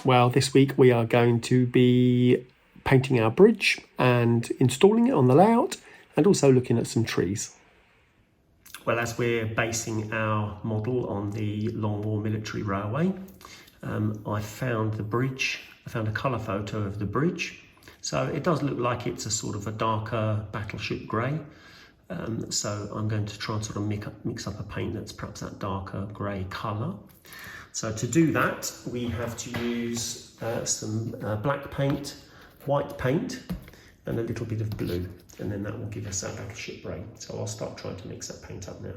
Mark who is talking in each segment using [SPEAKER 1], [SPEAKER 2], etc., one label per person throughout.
[SPEAKER 1] Well, this week we are going to be painting our bridge and installing it on the layout, and also looking at some trees. Well, as we're basing our model on the Longmoor Military Railway, I found the bridge. I found a colour photo of the bridge. So it does look like it's a sort of a darker battleship grey. So I'm going to try and sort of mix up a paint that's perhaps that darker grey colour. So to do that, we have to use some black paint, white paint, and a little bit of blue. And then that will give us our battleship grey. So I'll start trying to mix that paint up now.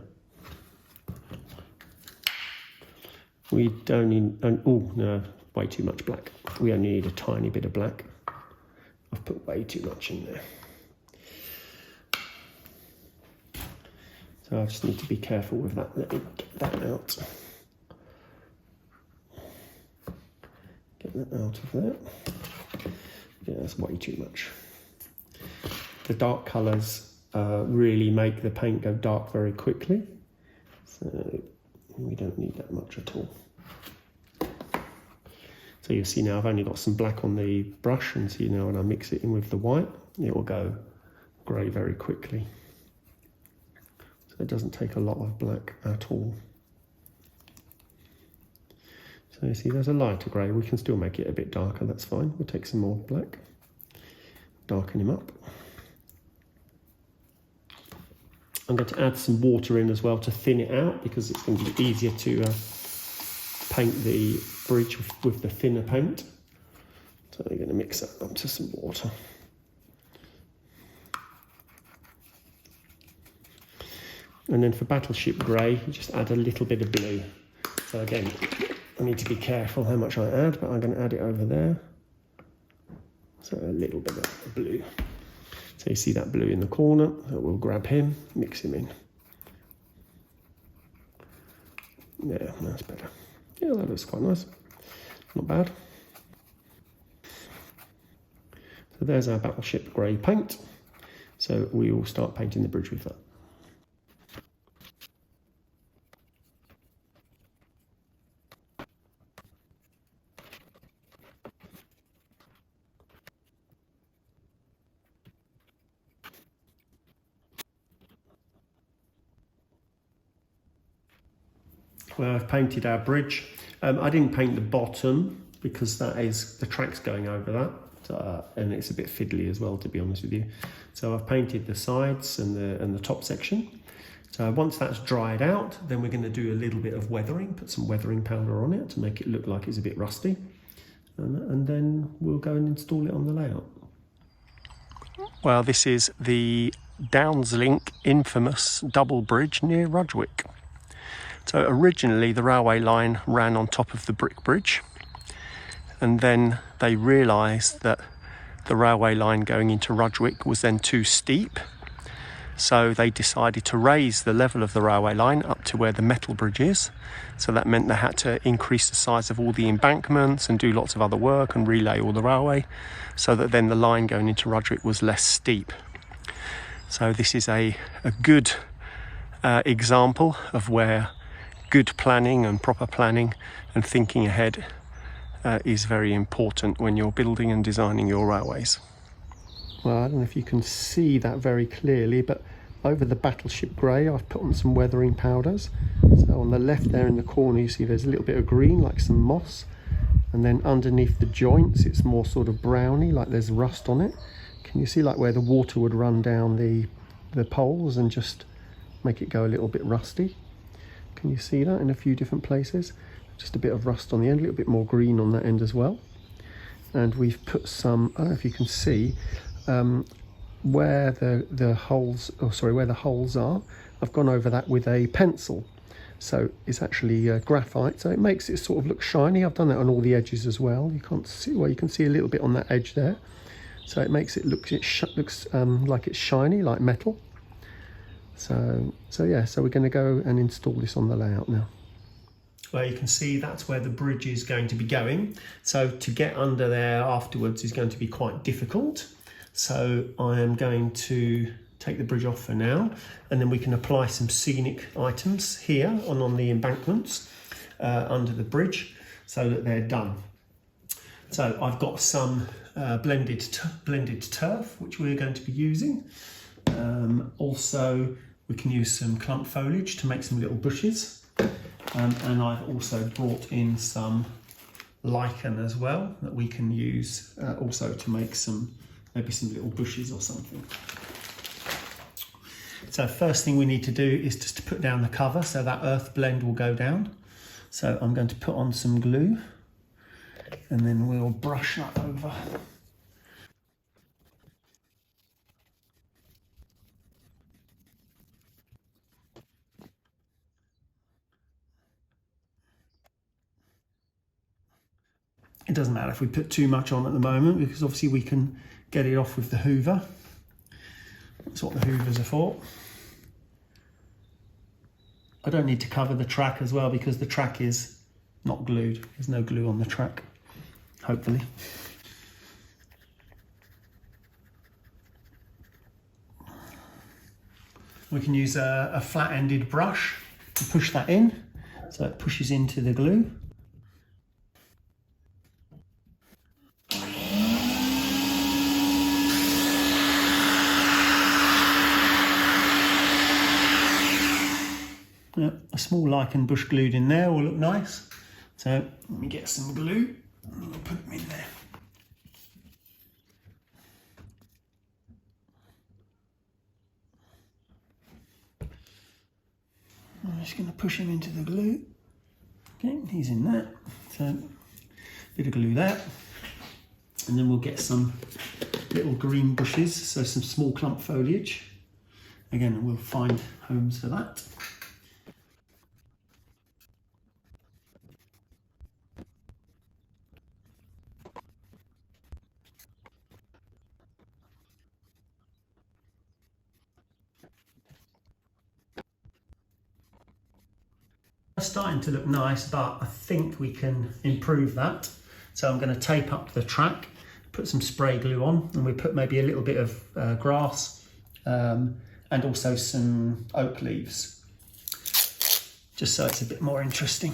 [SPEAKER 1] We don't need, oh no, way too much black. We only need a tiny bit of black. I've put way too much in there. So I just need to be careful with that. Let me get that out. Get that out of there. Yeah, that's way too much. The dark colours really make the paint go dark very quickly. So we don't need that much at all. So you'll see now I've only got some black on the brush, and see now when I mix it in with the white, it will go grey very quickly. So it doesn't take a lot of black at all. So you see there's a lighter grey. We can still make it a bit darker, that's fine. We'll take some more black, darken him up. I'm going to add some water in as well to thin it out, because it's going to be easier to paint the bridge with the thinner paint. So we're going to mix that up to some water. And then for battleship grey, you just add a little bit of blue. So again, I need to be careful how much I add, but I'm going to add it over there. So a little bit of blue. So you see that blue in the corner, so we'll grab him, mix him in. Yeah, that's better. Yeah, that looks quite nice. Not bad. So there's our battleship grey paint. So we will start painting the bridge with that. Well, I've painted our bridge. I didn't paint the bottom because that is, the track's going over that, and it's a bit fiddly as well, to be honest with you. So I've painted the sides and the top section. So once that's dried out, then we're going to do a little bit of weathering, put some weathering powder on it to make it look like it's a bit rusty, and then we'll go and install it on the layout. Well, this is the Downslink infamous double bridge near Rudgwick. So originally the railway line ran on top of the brick bridge, and then they realised that the railway line going into Rudgwick was then too steep, so they decided to raise the level of the railway line up to where the metal bridge is. So that meant they had to increase the size of all the embankments and do lots of other work and relay all the railway, so that then the line going into Rudgwick was less steep. So this is a good example of where good planning and proper planning and thinking ahead is very important when you're building and designing your railways. Well, I don't know if you can see that very clearly, but over the battleship grey I've put on some weathering powders. So on the left there in the corner you see there's a little bit of green, like some moss, and then underneath the joints it's more sort of browny, like there's rust on it. Can you see like where the water would run down the poles and just make it go a little bit rusty? Can you see that in a few different places? Just a bit of rust on the end, a little bit more green on that end as well. And we've put some, I don't know if you can see, where the holes, where the holes are, I've gone over that with a pencil. So it's actually graphite, so it makes it sort of look shiny. I've done that on all the edges as well. You can't see, well, you can see a little bit on that edge there. So it makes it look, looks like it's shiny, like metal. So yeah, so we're going to go and install this on the layout now. Well, you can see that's where the bridge is going to be going. So to get under there afterwards is going to be quite difficult. So I am going to take the bridge off for now, and then we can apply some scenic items here on the embankments under the bridge so that they're done. So I've got some blended turf, which we're going to be using. Also, we can use some clump foliage to make some little bushes. And I've also brought in some lichen as well that we can use also to make maybe some little bushes or something. So first thing we need to do is just to put down the cover so that earth blend will go down. So I'm going to put on some glue and then we'll brush that over. It doesn't matter if we put too much on at the moment because obviously we can get it off with the hoover. That's what the hoovers are for. I don't need to cover the track as well because the track is not glued. There's no glue on the track, hopefully. We can use a flat-ended brush to push that in, so it pushes into the glue. Yeah, a small lichen bush glued in there will look nice. So let me get some glue and we'll put them in there. I'm just going to push him into the glue. Okay, he's in there. So a bit of glue there. And then we'll get some little green bushes, so some small clump foliage. Again, we'll find homes for that. It's starting to look nice, but I think we can improve that. So I'm going to tape up the track, put some spray glue on, and we put maybe a little bit of grass and also some oak leaves, just so it's a bit more interesting.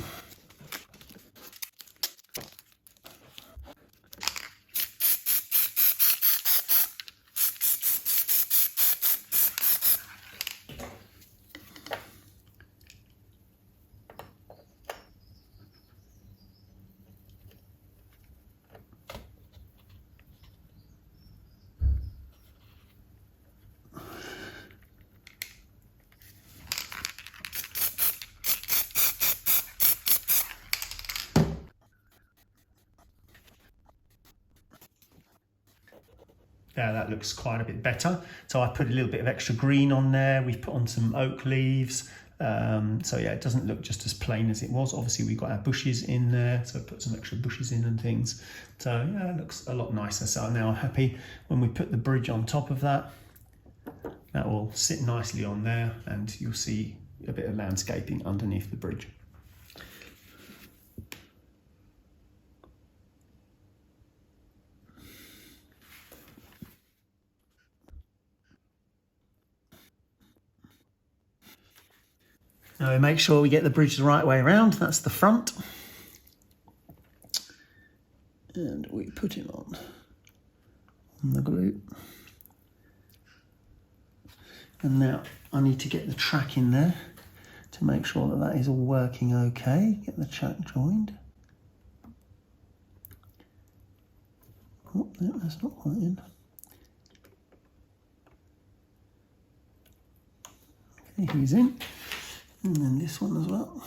[SPEAKER 1] Yeah, that looks quite a bit better. So I put a little bit of extra green on there. We've put on some oak leaves. So yeah, it doesn't look just as plain as it was. Obviously we've got our bushes in there, so put some extra bushes in and things. So yeah, it looks a lot nicer. So now I'm happy when we put the bridge on top of that. That will sit nicely on there and you'll see a bit of landscaping underneath the bridge. Now we make sure we get the bridge the right way around. That's the front. And we put him on the glue. And now I need to get the track in there to make sure that that is all working okay. Get the track joined. Oh, no, that's not quite in. Okay, he's in. And then this one as well.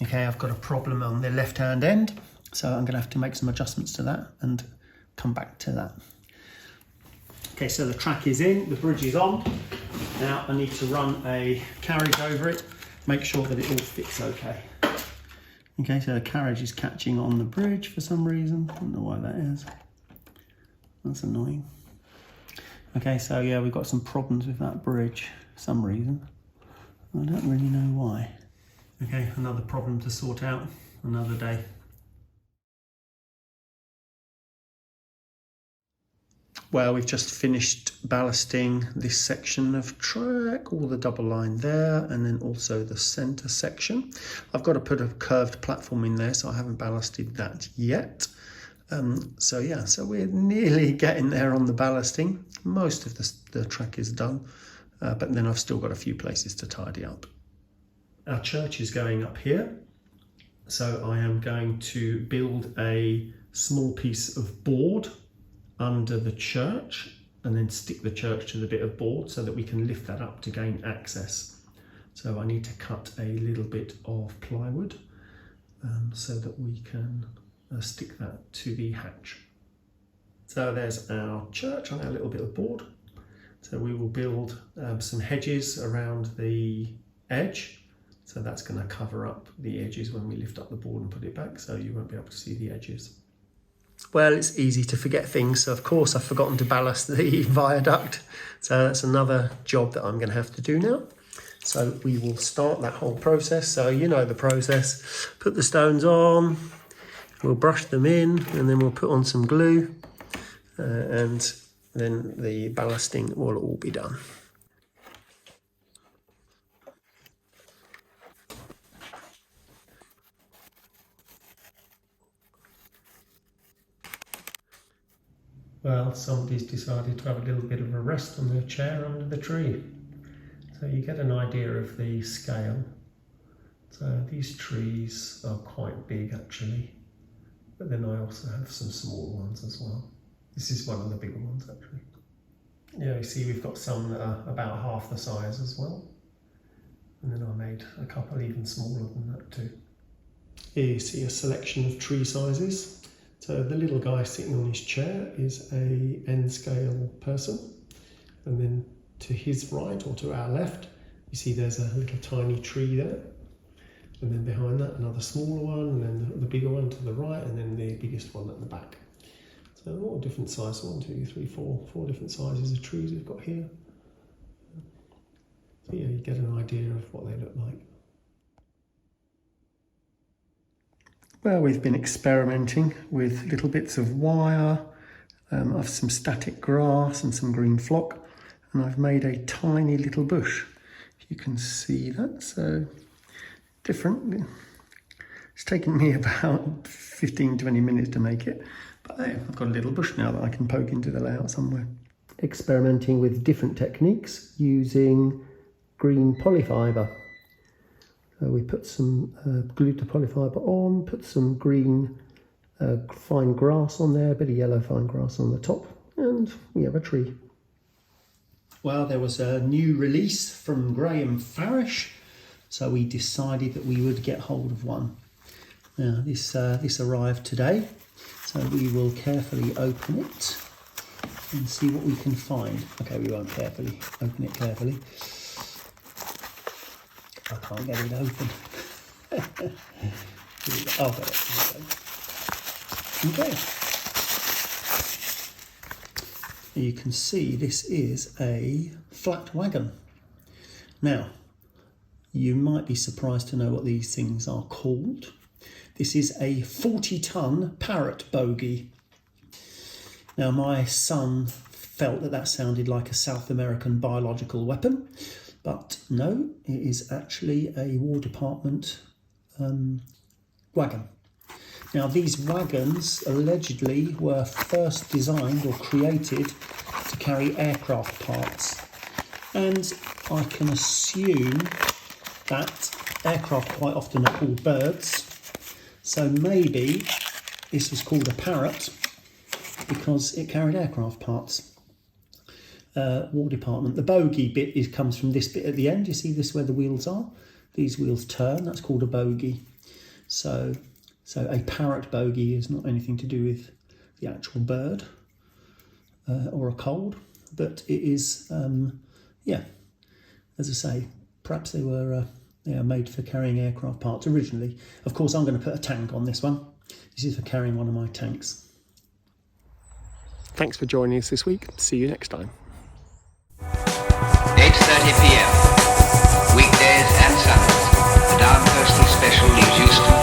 [SPEAKER 1] Okay, I've got a problem on the left-hand end, so I'm going to have to make some adjustments to that and come back to that. Okay, so the track is in, the bridge is on. Now I need to run a carriage over it, make sure that it all fits okay. Okay, so the carriage is catching on the bridge for some reason. I don't know why that is. That's annoying. Okay, so yeah, we've got some problems with that bridge for some reason. I don't really know why. Okay, another problem to sort out another day. Well, we've just finished ballasting this section of track, all the double line there, and then also the centre section. I've got to put a curved platform in there, so I haven't ballasted that yet. So we're nearly getting there on the ballasting. Most of the track is done, but then I've still got a few places to tidy up. Our church is going up here, so I am going to build a small piece of board under the church and then stick the church to the bit of board so that we can lift that up to gain access. So I need to cut a little bit of plywood so that we can stick that to the hatch. So there's our church on our little bit of board. So we will build some hedges around the edge. So that's going to cover up the edges when we lift up the board and put it back, so you won't be able to see the edges. Well, it's easy to forget things, so of course I've forgotten to ballast the viaduct. So that's another job that I'm going to have to do now. So we will start that whole process. So you know the process. Put the stones on, we'll brush them in, and then we'll put on some glue, and then the ballasting will all be done. Well, somebody's decided to have a little bit of a rest on their chair under the tree. So you get an idea of the scale. So these trees are quite big actually, but then I also have some small ones as well. This is one of the bigger ones actually. Yeah, you see we've got some that are about half the size as well. And then I made a couple even smaller than that too. Here you see a selection of tree sizes. So the little guy sitting on his chair is a N-scale person, and then to his right or to our left you see there's a little tiny tree there, and then behind that another smaller one, and then the bigger one to the right, and then the biggest one at the back. So all different sizes, 1, 2, 3, 4 different sizes of trees we've got here. So yeah, you get an idea of what they look like. Well, we've been experimenting with little bits of wire, of some static grass and some green flock, and I've made a tiny little bush. You can see that, so different. It's taken me about 15-20 minutes to make it, but hey, I've got a little bush now that I can poke into the layout somewhere. Experimenting with different techniques using green polyfibre. So we put some glued to polyfibre on, put some green fine grass on there, a bit of yellow fine grass on the top, and we have a tree. Well, there was a new release from Graham Farish, so we decided that we would get hold of one. Now this arrived today, so we will carefully open it and see what we can find. Okay, we won't open it carefully. I can't get it open. Oh, got it. Okay. You can see this is a flat wagon. Now, you might be surprised to know what these things are called. This is a 40-ton Parrott bogie. Now, my son felt that sounded like a South American biological weapon. But no, it is actually a War Department wagon. Now these wagons allegedly were first designed or created to carry aircraft parts. And I can assume that aircraft quite often are called birds. So maybe this was called a Parrott because it carried aircraft parts. War Department. The bogie bit comes from this bit at the end. You see this where the wheels are? These wheels turn. That's called a bogie. So a Parrott bogie is not anything to do with the actual bird or a cold, but it is, yeah, as I say, perhaps they were made for carrying aircraft parts originally. Of course, I'm going to put a tank on this one. This is for carrying one of my tanks. Thanks for joining us this week. See you next time.
[SPEAKER 2] 8:30 p.m. weekdays and Sundays. The Down Coastal Special leaves Houston